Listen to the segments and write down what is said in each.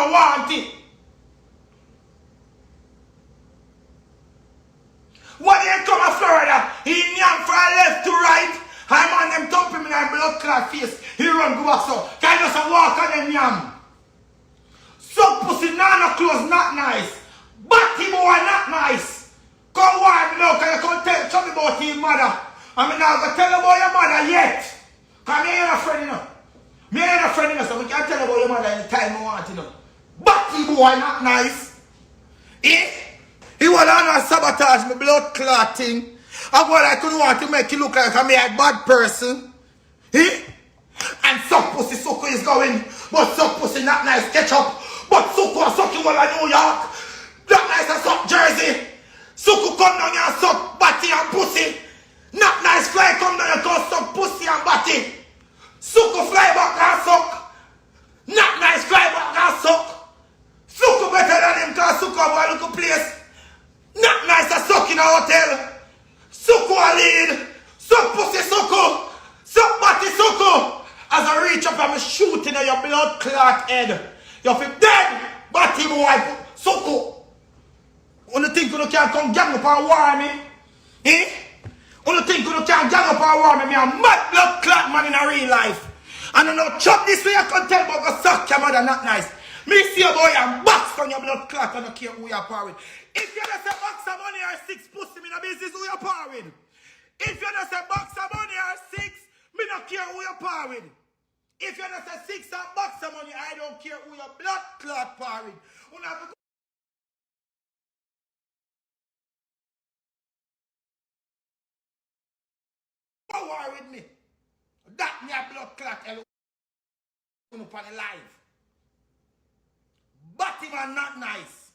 no want it. When he come to Florida, he yam from left to right. I man them dump him in a blood clot face. He run go back so. Can just walk on them yam. Suck pussy nana clothes not nice. Batty boy not nice. Come wipe me now, can you come tell me about your mother. I mean now go tell about your mother yet. Cause me ain't a friend, you know. Me ain't a friend, you know, so we can't tell about your mother anytime I want, you know. Batty boy not nice. Eh? He was on a sabotage my blood clotting. I go like you want to make you look like a bad person. Eh? And suck pussy suck is going. But suck pussy not nice ketchup. But suck you all in New York. Not nice and suck Jersey. Suck come down here and suck batty and pussy. Not nice fly come down here and go suck pussy and batty. Suck fly back and suck. Not nice fly back and suck. Suck better than him because suck have a little place. Not nice to suck in a hotel. Suck a lead. Suck pussy suck. Suck batty suck. As I reach up and I'm shooting at your blood clot head. You're dead, batty boy. Suck. Only think you can't come gang up and war me. Eh? Only think you can't gang up and war me. Me a mad blood clot man in a real life. And I know chop this way you can tell but go suck your mother not nice. Me see a boy and box on your blood clot and I care who you're par with. If you don't say box of money or 6 pussy, me no business who you're par with. If you don't say box of money or 6, me no care who you're par with. If you don't say 6 or box of money, I don't care who your blood clot par with. Go war with me. That me a blood clot hello upon the live. Batty man not nice.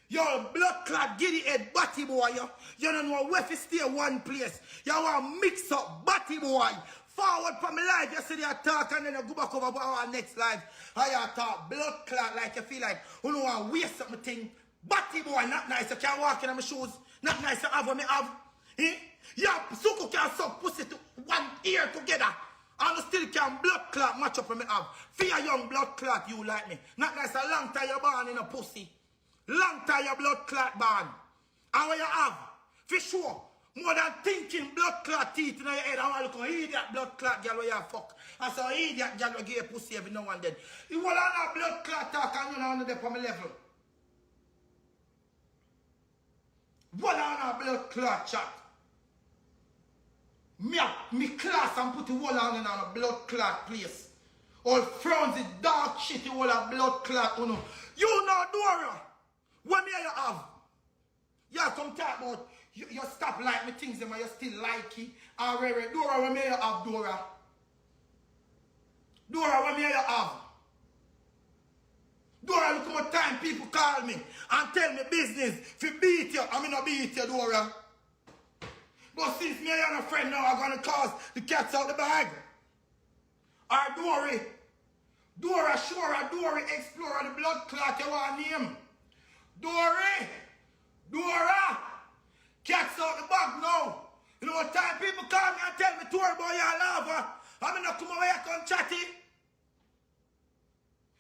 Yo, blood clot, giddy head, batty boy, you don't know where to stay one place. You want mix up, batty boy. Forward from my life, yesterday I talk and then I go back over our next life. I talk blood clot like you feel like you don't want to waste up my thing. Batty boy, not nice, you can't walk in my shoes. Not nice to have what me have. Eh? Yeah, suku can suck pussy to one ear together. And you still can blood clot match up with me have. Fear young blood clot you like me. Not nice a long time you're born in a pussy. Long time your blood clot born. And what you have, for sure, more than thinking blood clot teeth in your head. I want to look at idiot blood clot girl where you fuck. And so idiot girl will give you pussy every now and then. You want to blood clot talk and you know on my level. What on a blood clot chat? Me class and put the wall on a blood clot place. All frowns is dark shit, you all a blood clot, you know. You know Dora. What me you have? You come talk about you stop like me things them and you still like it. And Dora, what me you have, Dora? Dora, what me you have? Dora, look how much time people call me and tell me business. If you beat you, I'm not beat you, Dora. But since me and a friend now are gonna cause the cats out the bag. Or Dora, sure, Dora, Explorer, the blood clot you want name. Dora, cats out the bag now. You know what time people call me and tell me, Tori boy, you lava. I'm not come over here come chatty.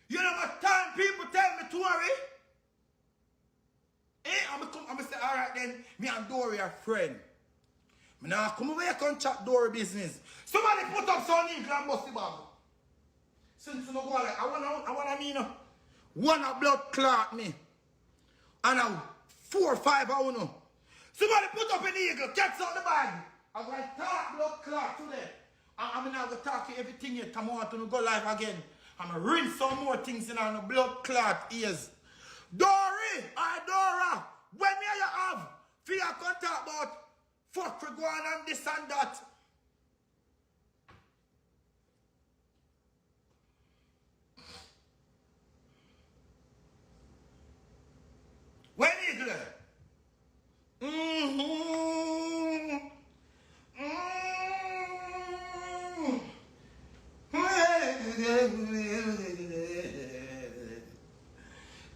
You know what time people tell me, Tori? I'm gonna say, all right then, me and Dory are friends. Me now come over here come chat Dory business. Somebody put up some eagle and bust the bag. Since you know go like, I wanna mean, one a blood clot me. And now 4 or 5 I don't know. Somebody put up an eagle, cats out the bag. I'm going to talk blood clot today. I'm now going to talk to everything yet. I'm going to go live again. I'm going to rinse some more things in on the blood clot ears. Dory, Dora, when me you have, for you can talk about fuck we go on and this and that. When eagle?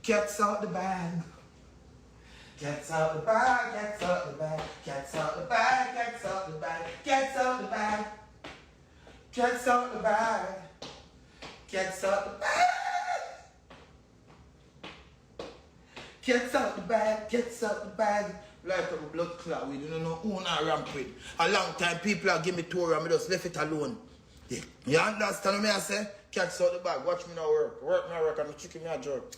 Cats out the bag. Cats out the bag, cats out the bag, cats out the bag, cats out the bag, cats out the bag. Cats out the bag. Cats out the bag. Gets out the bag, gets out the bag. Like a blood clot with, you don't know who I ramp with. A long time people are give me tour and me just left it alone. Yeah. You understand what I say? Cats out the bag, watch me now work. Work my work and the chicken me a jerk.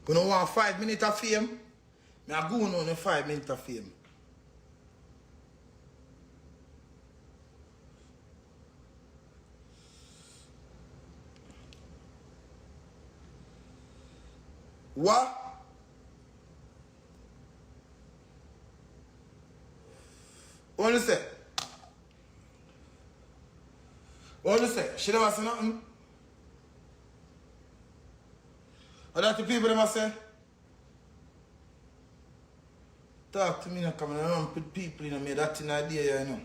You don't want 5 minutes of fame? I go on in 5 minutes of fame. What? What you say? What you say? She never say nothing? What that the people never say? Talk to me now, come on, put people in me, that's an idea, you know.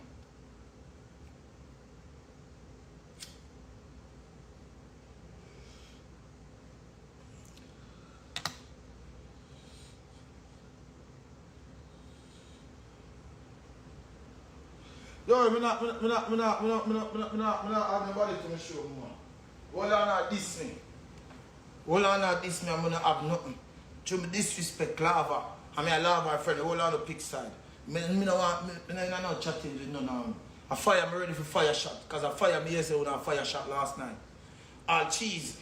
Yo, I'm not have nobody to me show more. Hold on, not diss me. Hold on, not diss me, I'm gonna have nothing. To me disrespect lava. I mean, I love my friend, hold on the pig side. Me no want, me no chatting with none of them. I fire, me ready for fire shot. Because I fire me yesterday when I fire shot last night. All cheese.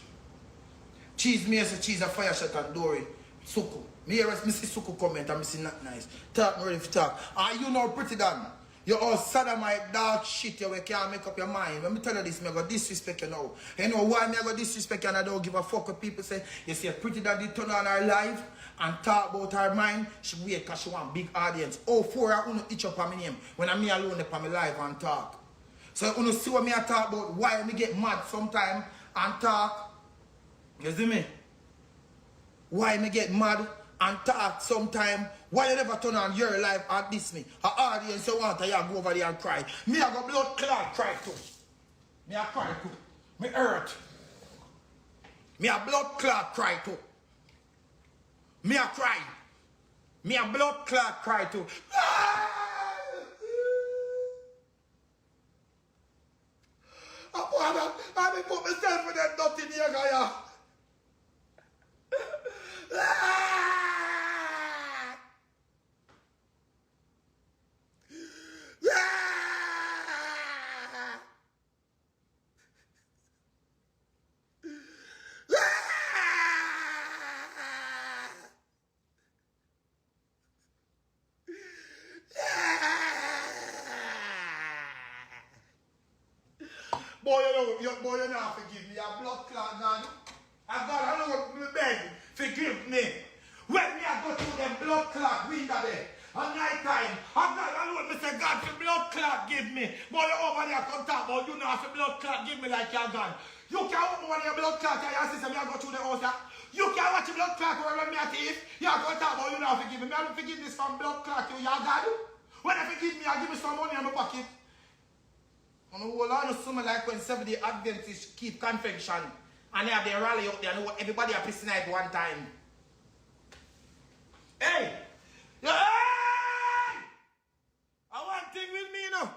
Cheese, me say cheese, a fire shot and Dory. Suku. Me hear us, me see Suku comment and me see not nice. Talk, me ready for talk. And you know pretty damn. You're all sodomite, dark shit, you can't make up your mind. When me tell you this, me go disrespect you now. You know why me go disrespect you and I don't give a fuck what people say? You see a pretty daddy turn on her live and talk about her mind. She wait because she want big audience. Oh, four I want to itch up on my name when I'm me alone up on my live and talk. So you see what me I talk about, why me get mad sometime and talk. You see me? Why me get mad and talk sometime? Why you never turn on your life and diss me? An audience you want to go over there and cry. Me I go blood clot cry too. Me I cry too. Me hurt. Me a blood clot cry too. Me a cry. Me a blood clot cry too. I be put myself in that nothing here, guy. Boy, you not forgive me. Your blood clot, man. I know what me beg. Forgive me. When me I go through them blood clot window there, at night time, I know me say, God, for blood clot give me. Boy, you over there come talk about you know for blood clot give me like you're gone. You can't open one of your blood clot and your sister, me I go through the house there. You can't watch the blood clot when me at the if. You go talk about you know forgive me. Me I don't forgive this from blood clot you, you're God. When I forgive me, I give me some money in my pocket. And hold on to something like when 70 Adventists keep convention and they have their rally out there and everybody are pissing at one time. Hey! Hey! I want thing with me, you know.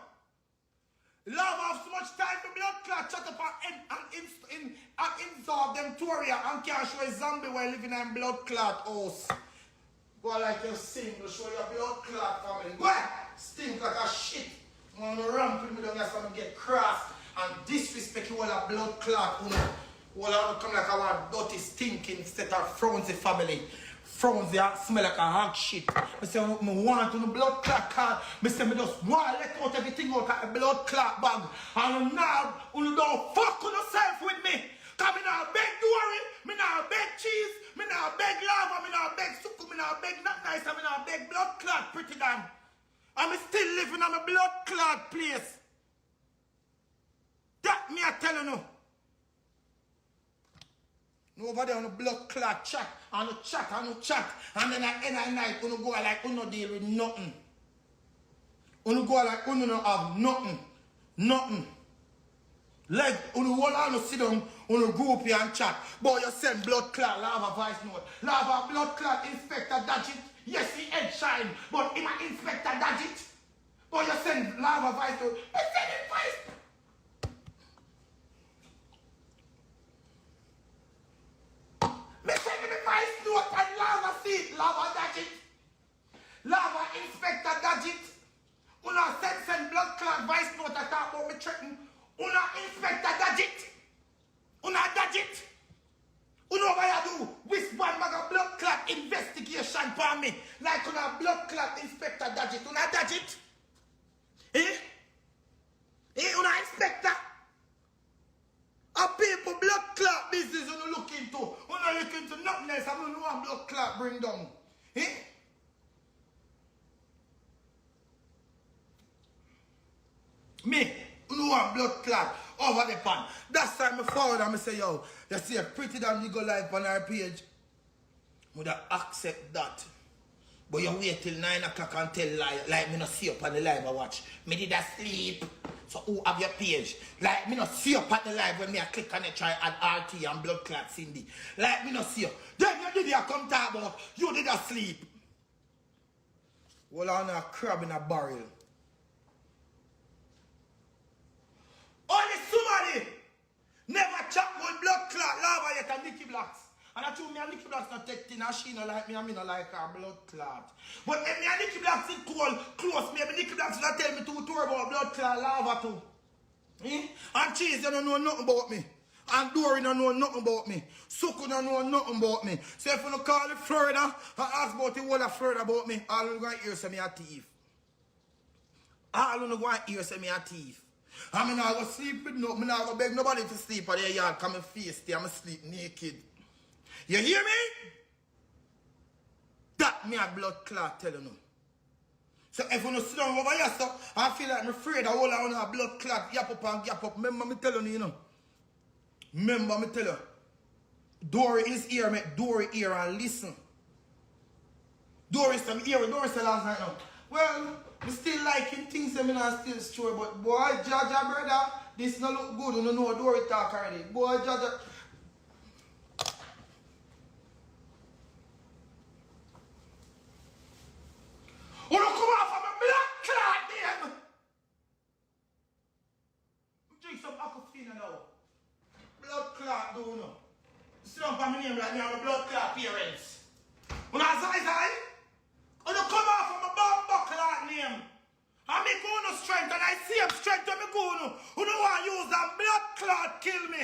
Love have so much time for blood clot shut up and insult them Toria and can't show a zombie while living in blood clot house. Go like you sing to show your blood clot family. Go! Stink like a shit. I'm going to ramp with me down here so I get cross and disrespect you all a blood clot. All I come like I want dirty stinking instead of Frownzy family. Frownzy smell like a hog shit. I say I want to the blood clot card. I say I just want to let out everything out of the blood clot bag. And now you don't fuck with yourself with me. Cause me now beg Dory, me now beg cheese, me now beg lava, me now beg suku, me now beg notnice, and me now beg blood clot pretty damn. I'm still living on a blood clot place. That me I tell you no. Nobody on a blood clot chat, and no chat, and then at the end of the night, you go like you no deal with nothing. You go like you no have nothing. Like, you hold on to sit down, you group here and chat. But you send blood clot, lava voice note. Lava blood clot, Inspector Gadget. Yes, he head shine, but he might Inspector Gadget. But you send lava voice note. You send it voice. Me send me voice note and lava seed, lava gadget. Lava Inspector Gadget. Una send blood clot voice note I talk about me threaten. Una Inspector Gadget. Una gadget. Una what you do? Which one maga blood clot investigation for me? Like una blood clot Inspector Gadget. Una gadget? Eh? Eh, una inspector? A people blood clot business you look into. You look into notnice and you know what blood clot bring down. Eh? Me, you know what blood clot over the pan. That's time I forward and I say, yo, you see a pretty damn nigga life on our page. Would I accept that? But you wait till 9 o'clock and tell lie, like me not see up on the live I watch. Me did a sleep. So who have your page? Like me not see up at the live when me I click on it try add RT and blood clot Cindy. Like me not see up. Then you did you come talk about you did a sleep. Well on a crab in a barrel. Only somebody never chat with blood clot lava yet and Nicky Blacks. And I told me and Nicky Blacks not take thing and she not like me and me not like her blood clot. But if me and Nicky Blacks is close, maybe Nicky Blacks not tell me to tour about blood clot lava too. Eh? And Cheese you don't know nothing about me. And Dory don't know nothing about me. Suku don't know nothing about me. So if you don't call it Florida and ask about the whole of Florida about me, all you going to hear say me a thief. All you going to hear say me a thief. I mean I go sleep with no, I not go beg nobody to sleep at their yard, come and face there, I'm sleep naked. You hear me? That me a blood clot telling you. So if you don't sit down over here, so I feel like I'm afraid I hold on a blood clot, yap up and yap up. Remember me telling you, you know. Remember me tell you. Dory is here, make Dory here and listen. Dory is here, Dory is last night now. Well, we still liking things that me not still sure, but boy, Jaja brother, this no look good, you don't know Dory talk already. Boy, Jaja. You don't come off of my blood clot name. Drink some aquafina now. Blood clot do you know. Sit down for my name like me and my blood clot parents. When I say, you don't come off of my bomb clot name. And me go no strength and I see him strength when me go no. You don't want to use that blood clot kill me.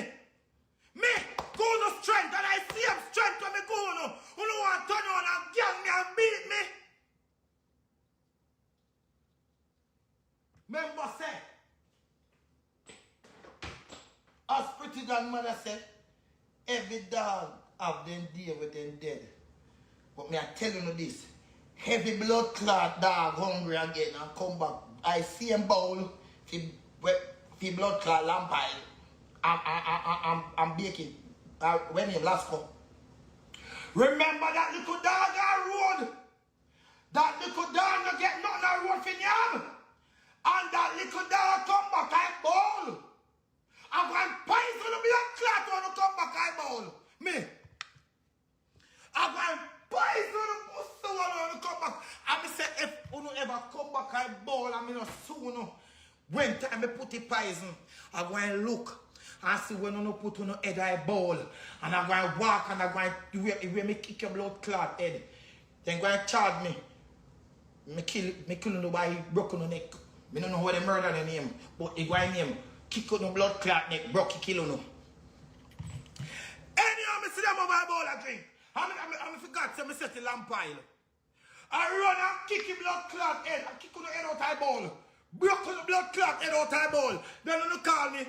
Me go no strength and I see him strength when me go no. You don't want to turn on and gang me and beat me. Remember say, as pretty grandmother said, every dog have them day with them dead. But me I telling you this, heavy blood clot dog hungry again and come back. I see him bowl, fi blood clot lampile. I'm baking. When him last come. Remember that little dog on road? That little dog no get nothing on road for yam. And that little dog come back and bowl. I'm going to poison the blood clot when you come back and bowl. Me. I'm going to poison the pussy when you come back. And me say if you ever come back and bowl, I mean soon. When time I put the poison, I'm going to look and see when you put on head I bowl. And I'm going to walk and I'm going to where me kick your blood clot head. Then going to charge me. Me kill nobody broken the neck. I don't know what they murder the name, but he going name kick out no blood clot neck, broke kill no. Anyhow, I see them over a bowl of drink. I forgot to set the lamp pile. I run and kick the blood clot head, and kick out the head out of the bowl. Broke the blood clot head out of the bowl. Then you call me,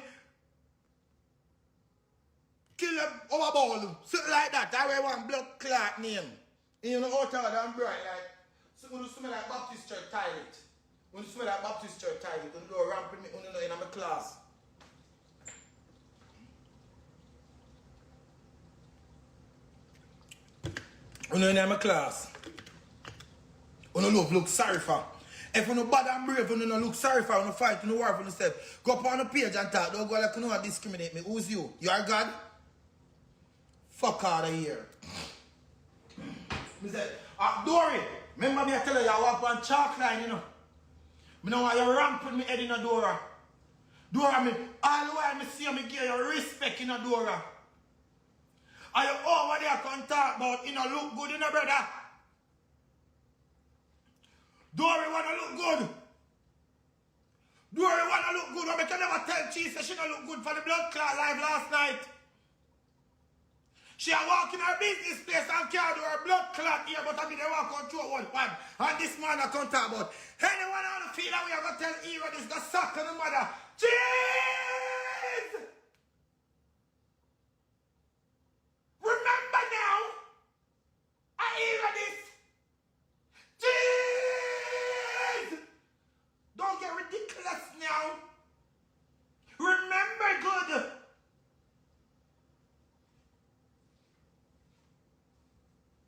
kill them over bowl. Something like that. I want blood clot name. You know, out of them bright like, so you smell like Baptist church toilet. When you smell like Baptist church toilet, you can go ramping me in my class. When you're in my class, when you look sorry for. If you no bad and brave, you no look sorry for you, no fight, you no war for yourself. Go up on the page and talk. Don't go like you know discriminate me. Who's you? You are God? Fuck out of here. Me said, Dory, remember me I tell you, I walk on chalk line, you know. Me know why you ramp with me head in a Dora. Dora, me, all the while me see you, me give you respect in a Dora. Are you over there can talk about, you know, look good, you know, brother? Dory wanna look good. Dory wanna look good. I can never tell Cheese that she don't look good for the blood clot live last night. She a walk in her business place and can't do her blood clot here, but I mean they walk on through one pan. And this man I can't talk about. Anyone on the field that we are gonna tell Hero this the suck on the mother. Cheese! Remember now, I hear this. Cheese! Don't get ridiculous now. Remember good.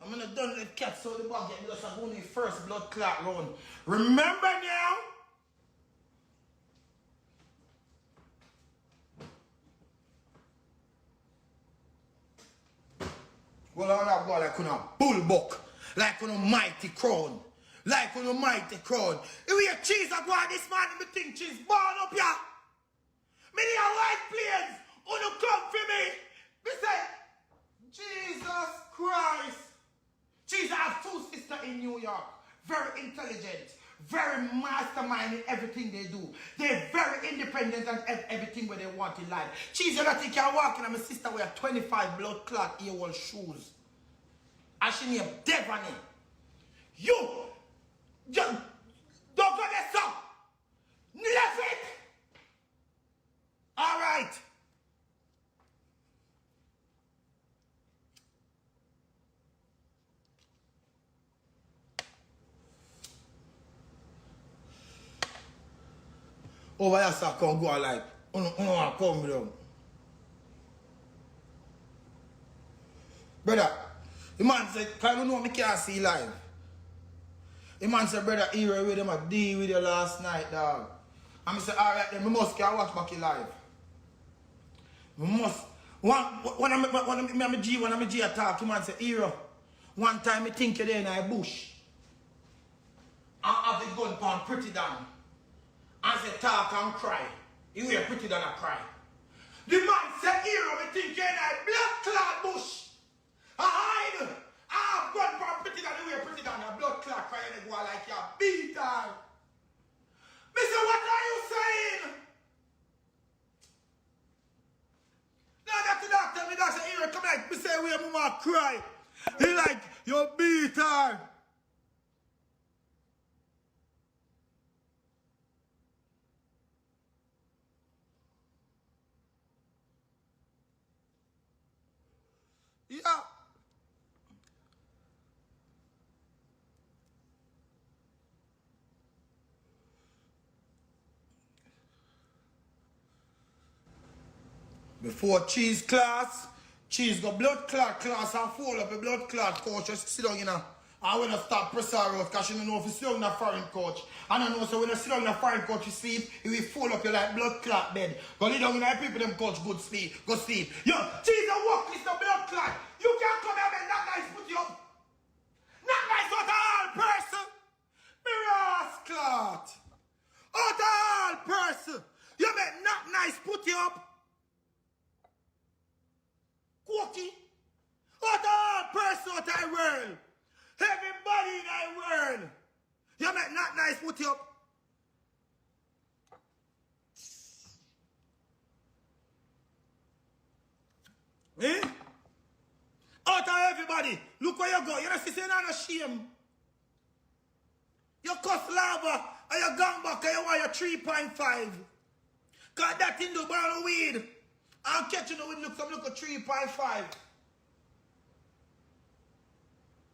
I'm gonna done let cats out the bag get because I'm only first blood clot round. Remember now? Well, I'm not going like a bullbuck, like a mighty crown, like a mighty crown. If we have Cheese that go this man, me think Cheese born up here. Me need a white planes, who no come for me. Me say, Jesus Christ. Cheese, I have two sisters in New York, very intelligent, very mastermind in everything they do. They're very independent and everything where they want in life. Cheese, you don't think you're walking and my sister wear 25 blood clot earwall shoes. And she named Devani. You don't go there, son. Left it. All right. Over here, sir, come go like, come down. Brother, the man said, can you know me can't see live? The man said, brother, Hero with them, I deal with you last night, dog. And I said, alright then, we must can watch back your live. We must. When I'm a G attack, the man said, Hero, one time I think you're there in a bush. I have the gun pound pretty down. And say talk and cry. You hear pretty than a cry. The man said, Hero, me think you're in a blood clot bush. I hide. I have gun from pretty than you hear pretty than a blood clot cry and they go like you're beat her. Me say, what are you saying? Now that the doctor, me doctor, Hero, come like, me say, where mama cry. He like, you beat her. Yeah. Before Cheese class, Cheese got blood clot class and fall up a blood clot coach. Just sit down, you know. I want to stop press her out because she don't know if you sit down in a foreign coach. And I know so when you sit down in a foreign coach, you sleep, it will fall up you like blood clot bed. Go lay down in a people, them coach, good sleep, go sleep. Yo, Cheese a walk list of blood clot. You can't come here and not nice put you up. Not nice out of all person. Mirrors clot. Out of all person. You make not nice put you up. Cookie. Out of all person out of the world. Everybody in the world. You make not nice put you up. Eh? Out of everybody. Look where you go. You don't see you're not ashamed. You cuss lava and you gang back and you want your 3.5. Cause that thing do burn weed. I'm catching the weed look some look at 3.5.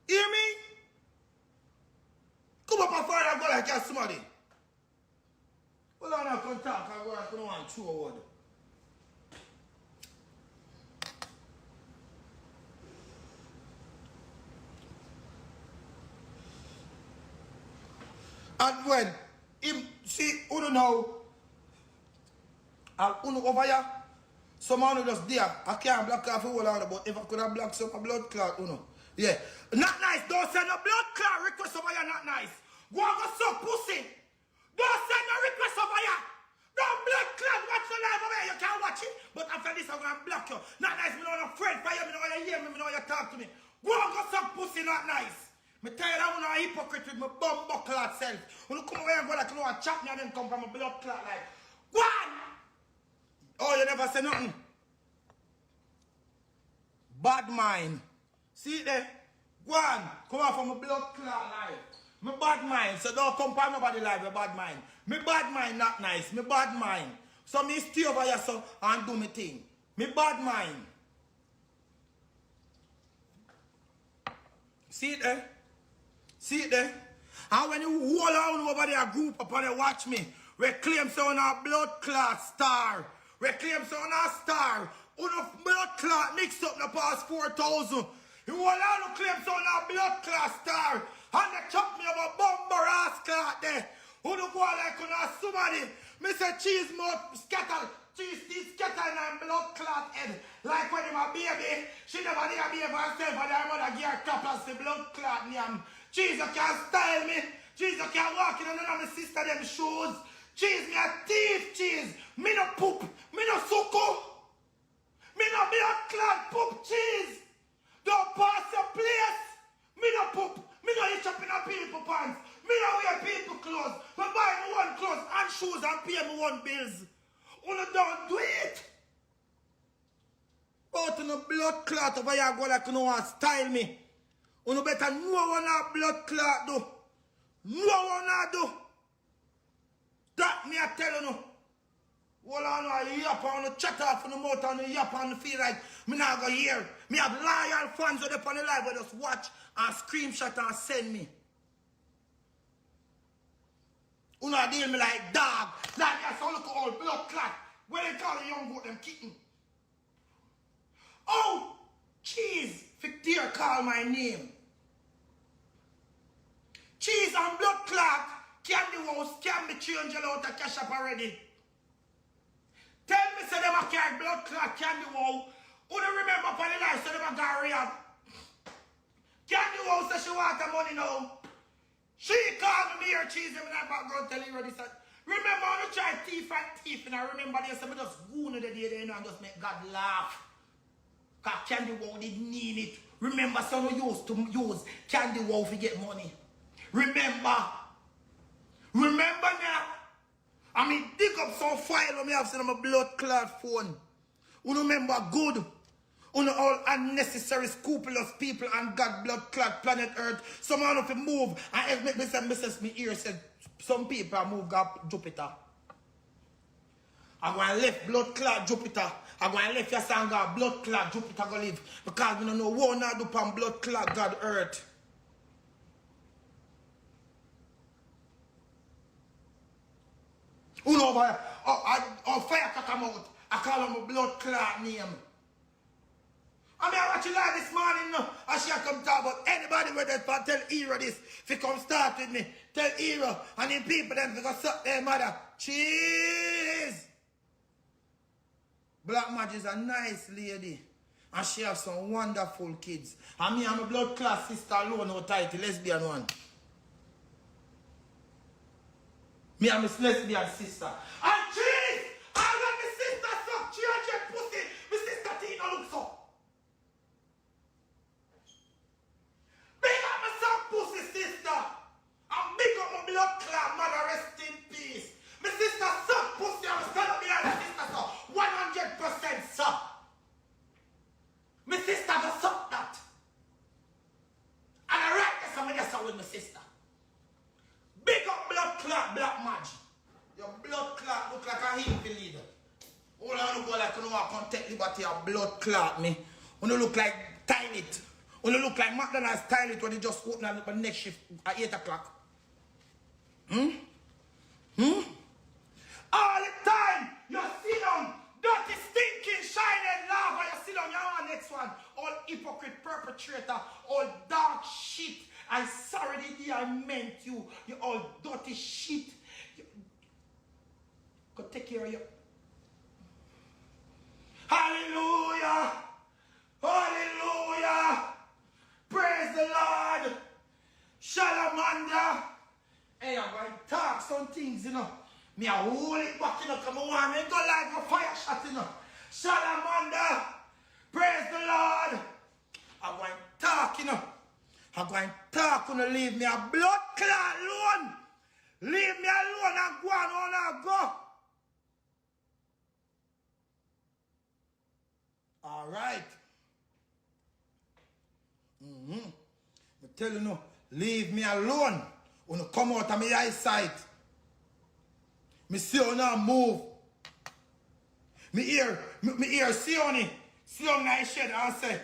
Hear me? Come up and fire and go like you're somebody. Hold on, I can talk and go and put on 2 or 1. And when him see Uno now, and Uno over here, some man just there. I can't block off the whole lot, but if I could have blocked some blood clot, Uno. Yeah. Not nice. Don't send a blood clot request over here, not nice. Go and go suck pussy. Don't send no request over here. Don't blood clot watch the live over here. You can't watch it. But after this, I'm going to block you. Not nice. Me know you're afraid for you. Me know you hear me. Me know you talk to me. Go and go suck pussy, not nice. Me tell you that I'm a hypocrite with my bum buckle self. When you come over here and go like you know and chop me and then come from a blood clot like. Go on. Oh, you never say nothing. Bad mind. See there? Go on. Come on from a blood clot life. Me bad mind. So don't come from nobody life with bad mind. Me bad mind not nice. Me bad mind. So me stay over here so and do me thing. Me bad mind. See it there? See it there? And when you hold on over there, group up and they watch me, we claim so on our blood clot star. We claim so on our star. On blood clot mixed up in the past 4,000. You hold on to claim so on our blood clot star. And they chop me over bumper ass clot there. Who do go like on somebody? Me say cheese mouth scatter. Cheese teeth scatter in her blood clot head. Like when I'm a baby. She never did a baby herself and her mother give her clappers the blood clot name. Cheese you can't style me. Cheese you can't walk in none of my sister them shoes. Cheese me a thief cheese. Me no poop. Me no suku. Me no blood clot poop cheese. Don't pass your place. Me no poop. Me no eat up in a people pants. Me no wear people clothes. Me buy me one clothes and shoes and pay me one bills. Uno don't do it. Out in the blood clot over here go like you know want style me. Uno better know what that blood clot do. Know what that do. That me I tell you no. Hold on, I yap on the chat off in the mouth and the yap on the feel like me not go hear. Me have loyal fans on the live where just watch and screenshot and send me. Una deal me like dog. Like that's all look all blood clot. Where they call the young goat them kitten. Oh, cheese. Victor call my name. Cheese and blood clot. Candy house can be changed out of cash up already. Tell me say them a carry blood clot candy wow. Who don't remember for the life so them a go rehab. Candy wow says she want the money now. She called me here cheese in that background telling you this. Remember when you try thief and thief and I remember this and I just goon the day there you know, and just make God laugh. Cause candy wow didn't need it. Remember some we used to use candy wow to get money. Remember. Remember now. I mean, dig up some file when me have seen on my blood clot phone. You remember good. You all unnecessary, scrupulous people and God blood clot planet Earth. Some of them move. And make me say, Mrs. Me ear said, some people move up Jupiter. I'm going to left blood clot Jupiter. I'm going to left your son blood clot Jupiter go live. Because we don't know what not do upon blood clot God Earth. Who know over here? Oh, fire come out. I call him a blood clot name. I mean, I watch you live this morning now. And she come talk about anybody where they tell Hero this. If you come start with me, tell Hero. And then people then go suck their mother. Cheese! Black Magic is a nice lady. And she has some wonderful kids. And me, I'm a blood clot sister alone, no title, lesbian one. Me and my lesbian sister. And cheese! I let my sister suck 300 pussy. My sister Tina looks up. Big up my suck pussy sister. And big up my blood clot mother rest in peace. My sister suck pussy. I was telling me and my sister suck. 100% suck. My sister go suck that. And I write this and I just with my sister. Big up blood clot, black magic. Your blood clot look like a hippie leader. All I look like you know I can't take liberty of blood clot me. When you look like Toilet. When you look like McDonald's Toilet when you just open up the next shift at 8 o'clock. All the time you sit down, dirty stinking shining lava, you sit down, you want next one. All hypocrite perpetrator, all dark shit. I'm sorry the day I meant you. You all dirty shit. Go take care of you. Hallelujah. Hallelujah. Praise the Lord. Shalamanda. Hey, I'm going to talk some things, you know. Me I hold it back, you know, come on, me go like a fire shot, you know. Shalamanda. Praise the Lord. I'm going to talk, you know. I'm going to talk, you know, leave me a blood clot alone. Leave me alone and go on and go. All right. I tell you no, leave me alone. When you come out of my eyesight, me see you now move. Me hear see on I shed and say,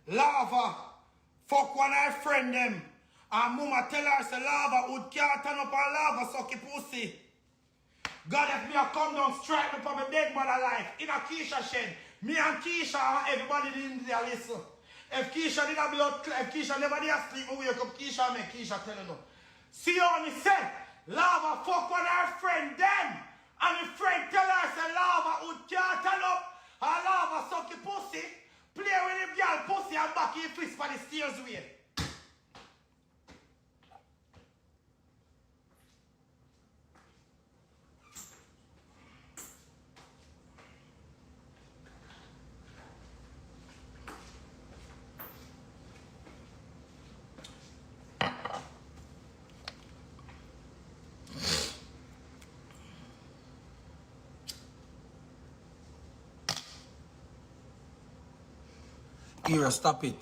lava, fuck one of her friend them. And mama tell her, say lava would can't turn up and lava suck your pussy. God, if me a come down, strike me for my dead mother life. In a Keisha shed. Me and Keisha and everybody didn't there listen. If Keisha did a blood clot, if Keisha never did sleep, me wake up Keisha and make Keisha tell you no. See how he said, lava fuck one of her friend them. And the friend tell her, say lava would can't turn up and lava suck your pussy. Play with him girl pussy and back in fist for the stairs way. Here, stop it.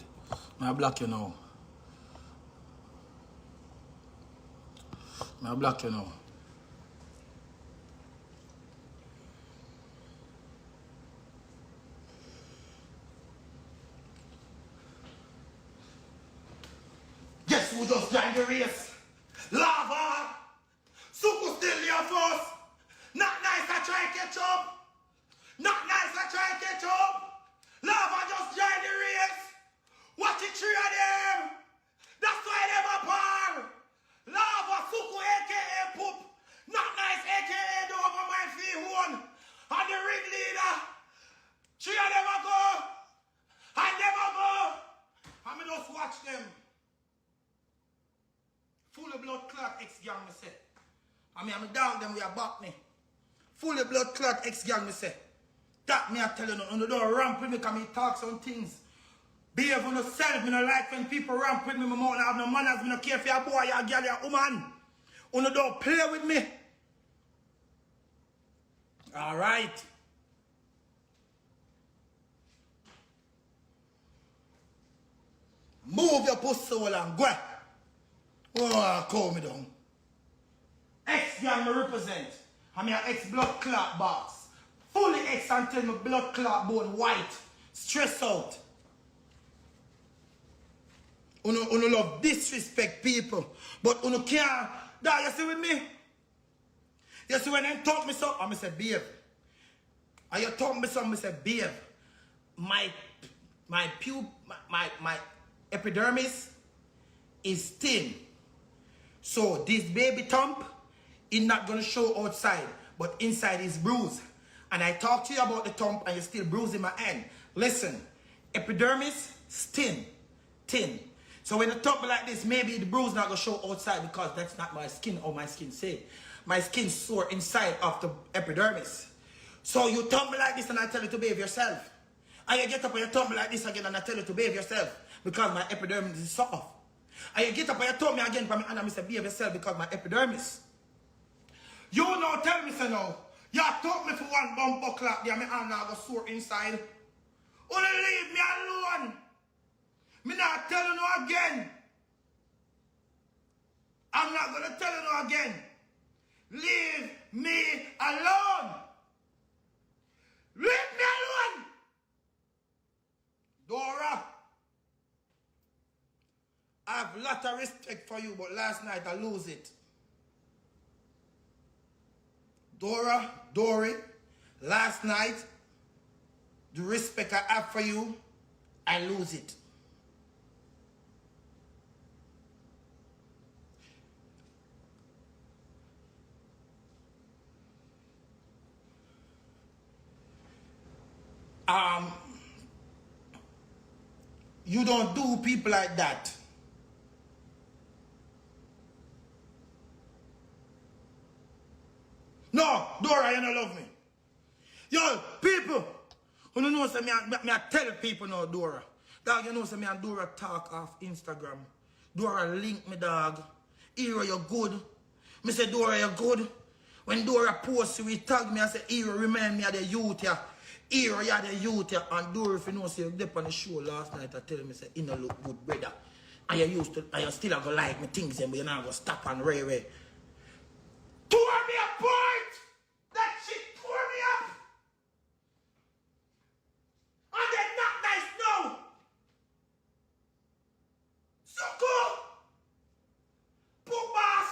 I block you now. I block you now. Guess who just joined the race? Lava! Suku still there first. Not nice I try and catch up. Not nice I try and catch up. Lava just joined the race. Watch it, three of them. That's why they have a par. Lava, Suku, a.k.a. Poop. Not nice, a.k.a. the over my feet one. And the ring leader. Three of them a go. And them a go. And me just watch them. Full of blood clot ex-gang, me say. I mean, I'm down them, we are back me. Full of blood clot ex-gang, me say. That me I tell you no, you don't ramp with me because me talk some things. Behave on yourself, me no like when people ramp with me, my mouth have no manners, me no care for your boy, your girl, your woman. You don't play with me. Alright. Move your pussy hole and go. Oh, call me down. Ex-gang me represent. I'm your ex-blood clot box. Fully X until my blood clot bone white. Stress out. Uno love disrespect people. But uno can't. That you see with me? You see when they talk me so, I say babe. And you talk me so, I say babe. My epidermis is thin. So this baby thump is not gonna show outside, but inside is bruised. And I talk to you about the thump and you're still bruising my hand. Listen, epidermis is thin. So when the thump like this, maybe the bruise not gonna show outside because that's not my skin or my skin say. My skin sore inside of the epidermis. So you thump me like this and I tell you to behave yourself. And you get up and you thump me like this again and I tell you to behave yourself because my epidermis is soft. And you get up and you thump me again from me and I say behave yourself because my epidermis. You now tell me, say no. You talk me for one bumper clock there, my hand now go sore inside. Only leave me alone. Me not tell you no again. I'm not gonna tell you no again. Leave me alone. Leave me alone. Dora, I have a lot of respect for you, but last night I lose it. Dory, last night, the respect I have for you, I lose it. um, you don't do people like that. No, Dora, you don't love me. Yo, people, you know say me I tell people now, Dora. Dog, you know say me and Dora talk off Instagram. Dora link me, dog. Hero, you good. Me say, Dora, you good. When Dora posts, we tag me, I say, Hero, remind me of the youth here. Hero, you are the youth here. And Dora, if you know, say, you dip on the show last night, I tell me, say, you know, look good, brother. And you still have to like me things, but you're not going to stop and ray. Tore me apart! That shit tore me up! And they're not nice, no! So cool! Poop boss!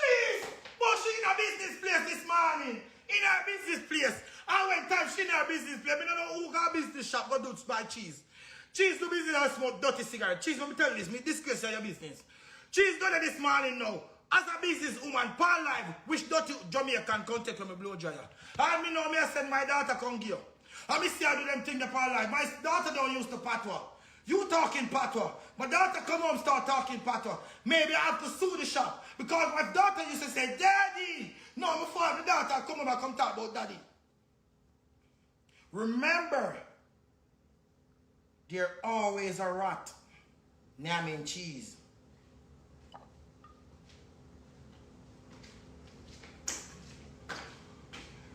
Jeez! But she in a business place this morning. In her business place. And when time she in her business place, I don't know who got business shop go do buy cheese. Cheese do business and smoke dirty cigarette. Cheese, let me tell you this, me disgrace your business. Cheese done it this morning now. As a business woman, Paul Live, which dirty Jamaican contact when me blow dryer. And me know me I send my daughter come give. And me see I do them thing the Paul Live. My daughter don't use the patois. You talking patois. My daughter come home start talking patois. Maybe I have to sue the shop. Because my daughter used to say, Daddy. No, before the daughter come over come talk about Daddy. Remember, there always a rat namming cheese.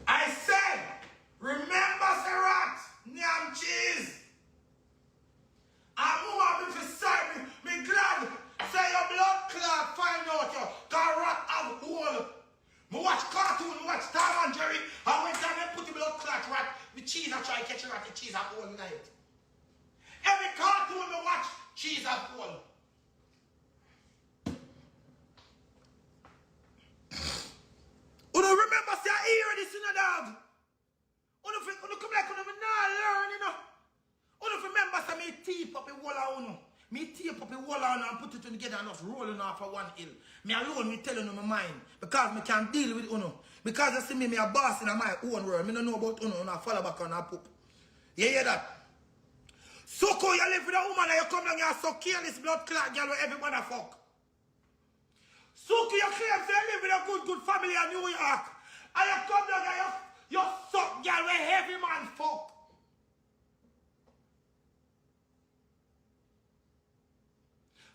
I said, remember the rat name cheese. I'm moving for sorry, me glad. Say your blood clot find out you. Cause rat have hole. Me watch cartoon, me watch Tom and Jerry. And when time put the blood clot rat, the cheese I try to catch a rat, the cheese have hole in it. Every cartoon me watch, cheese have hole. You don't remember say I hear this in a dog. You don't come like you don't learn, you know. You don't remember say me tape up a wall on you. Me tape up a wall on and put it together and just rolling off of one hill. Me alone, me telling you my mind. Because me can't deal with you. Because you see me a boss in my own world. Me don't know about you and I follow back on a poop. You hear that? So cool you live with a woman and you come down here and so careless blood clot girl where everybody fuck. So cool you claim say you live with a good family in New York. And you come down here you suck girl where every man fuck.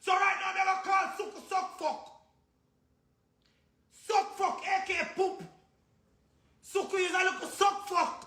So right now, they're going to call suck fuck. Suck fuck, aka poop. Suku is a little suck fuck.